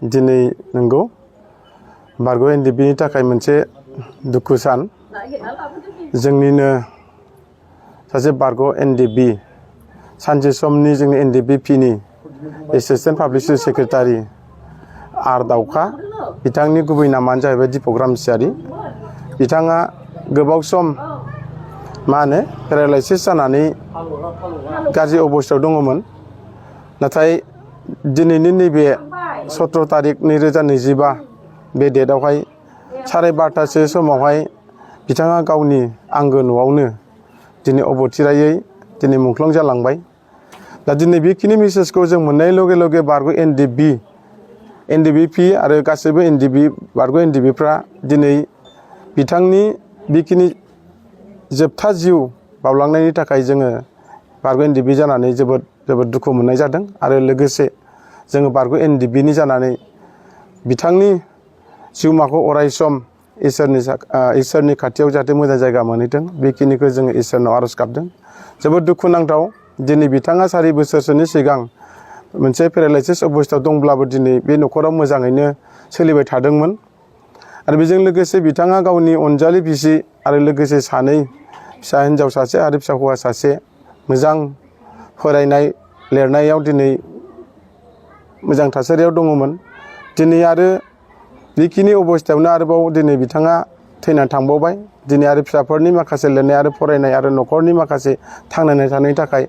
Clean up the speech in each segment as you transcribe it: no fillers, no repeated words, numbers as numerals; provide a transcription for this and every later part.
दिनै नंगौ बारग' एनडिएफबि नि थाखाय मोनसे दुखु सान जोंनिनो सासे बारग' एनडिएफबि सानसे समनि जोंनि एनडिएफबि नि एसिस्टेन्ट पाब्लिक सेक्रेटारि आर दाउखा बिथांनि गुबै नामानो जाहैबाय दिपक रामसियारि बिथाङा गोबाव सम पेरालाइसिस जानानै गाज्रि अबस्थायाव दङमोन नाथाय दिनैनि नैबे 17 तारिख 2025 बे डेटआवहाय 12:30 समावहाय बिथाङा गावनि आंगो न'आवनो दिनै अबथिरायै दिनै मुंख्लं जालांबाय दा दिनै बेखिनि मेसेजखौ जों मोननाय लगे लगे बारग' एनडिएफबि आरो गासैबो बारग' एनडिएफबिफ्रा दिनै बिथांनि बेखिनि जोबथा जिउ बावलांनायनि थाखाय जोङो बारग' एनडिएफबि जानानै जोबोद दुखु मोननाय जादों आरो लोगोसे जोङो बारग' एनडिएफबि जानानै बिथांनि जिउमाखौ अरायसम इसोरनि खाथियाव जाहाथे मोजां जायगा मोनहैथों बेखिनिखौ जोङो इसोरनाव आरज गाबदों। जोबोद दुखुनांथाव दिनै बिथाङा 4 बोसोरसोनि सिगां मोनसे पेरालाइसिस अबस्थायाव दंब्लाबो दिनै बे न'खराव मोजाङैनो सोलिबाय थादोंमोन आरो बेजों लोगोसे बिथाङा गावनि अनजालि बिसि आरो लोगोसे 2 फिसा हिन्जाव सासे आरो फिसा हौवा सासे मोजां फरायनाय लिरनायाव दिनै मोजां थासारियाव दङमोन दिनै आरो बेखिनि अबस्थायावनो आरोबाव दिनै बिथाङा थैनानै थांबावबाय दिनै आरो फिसाफोरनि माखासे लिरनाय आरो फरायनाय आरो न'खरनि माखासे थांनानै थानायनि थाखाय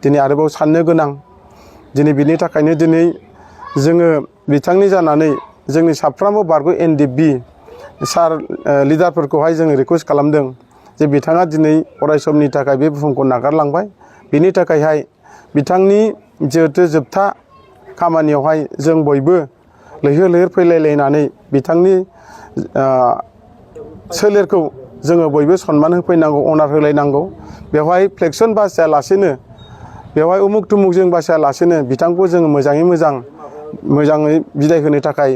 दिनै आरोबाव साननो गोनां दिनै बिनि थाखायनो दिनै जोङो बिथांनि जानानै जोंनि साफ्रोमबो बारग' एनडिएफबि लिडारफोरखौहाय जोङो रिकुवेस्ट खालामदों जे बिथाङा दिनै अरायसमनि थाखाय बे बुहुमखौ नागारलांबाय बिनि थाखायहाय बिथांनि जिहेथु जोबथा खामानियावहाय जों बयबो लैहोर लैहोर फैलायलायनानै बिथांनि सोलेरखौ जोङो बयबो सनमान होफैनांगौ अनार होलायनांगौ बेवहाय फ्लेक्सन बासायालासेनो बेवहाय उमुक तुमुकजों बासायालासेनो बिथांखौ जोङो मोजाङै बिदाय होनो थाखाय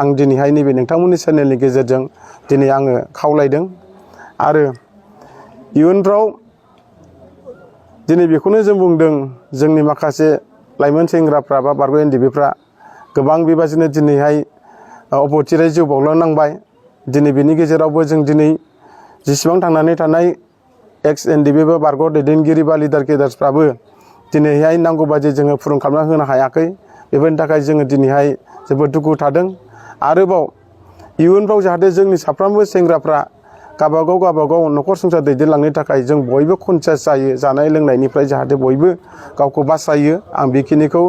आं दिनैहाय नैबे नोंथांमोननि चेनेलनि गेजेरजों दिनै आङो खावलायदों आरो इयुनफ्राव दिनै बेखौनो जों बुंदों जोंनि माखासे लाइमोन सेंग्राफ्रा बा बारग' एनडिएफबिफ्रा गोबां बेबादिनो दिनैहाय अबथिरायै जिउ बावलांनांबाय दिनै बेनि गेजेरावबो जों दिनै जेसेबां थांनानै थानाय एक्स एनडिएफबि बा बारग' दैदेनगिरि बा लिडार्सफ्राबो दिनैहाय नांगौ बायदि जोङो फुरुं खालामना होनो हायाखै बेफोरनि थाखाय जोङो दिनैहाय जोबोद दुखु थादों आरोबाव इयुनफ्राव जाहाथे जोंनि साफ्रोमबो सेंग्राफ्रा गावबागाव न'खर संसार दैदेनलांनो थाखाय जों बयबो कनसियास जायो जानाय लोंनायनिफ्राय जाहाथे बयबो गावखौ बासायो आं बेखिनिखौ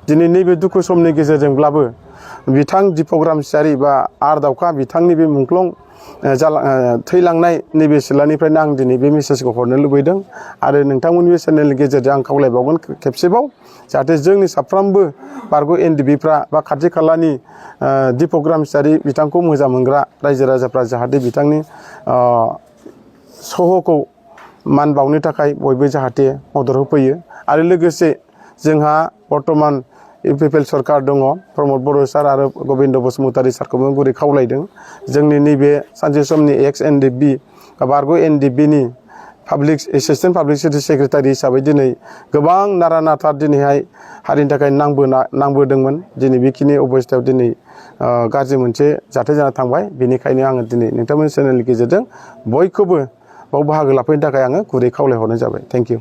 दिनै नैबे दुखु समनि गेजेरजोंब्लाबो बिथां दिपक रामसियारि बा आर दाउखा बिथांनि बे मुंख्लं थैलांनाय नैबे सिथ्लानिफ्रायनो आं दिनै बे मेसेजखौ हरनो लुबैदों आरो नोंथांमोननि बे चेनेलनि गेजेरजों आं खावलायबावगोन खेबसेबाव जाहाथे जोंनि साफ्रोमबो बारग' एनडिएफबिफ्रा बा खाथि खालानि दिपक रामसियारि बिथांखौ मोजां मोनग्रा रायजो राजाफ्रा जाहाथे बिथांनि सह'खौ मान बावनो थाखाय बयबो जाहाथे मदद होफैयो आरो लोगोसे जोंहा बर्तमान इउपिपिएल सरकार दङ प्रमद बर' सार आरो गबिन्द बसुमतारी सारखौबो गुरै खावलायदों जोंनि नैबे सानसे समनि एक्स एनडिएफबि बा बारग' एनडिएफबिनि एसिस्टेन्ट पाब्लिक सेक्रेटारि हिसाबै दिनै गोबां नारा नाथा दिनैहाय हारिनि थाखाय नांबोदोंमोन दिनै बेखिनि अबस्थायाव दिनै गाज्रि मोनसे जाथाय जाना थांबाय बेनिखायनो आङो दिनै नोंथांमोननि चेनेलनि गेजेरजों बयखौबो बाव बाहागो लाफैनो थाखाय आङो गुरै खावलायहरनाय जाबाय थेंक इउ।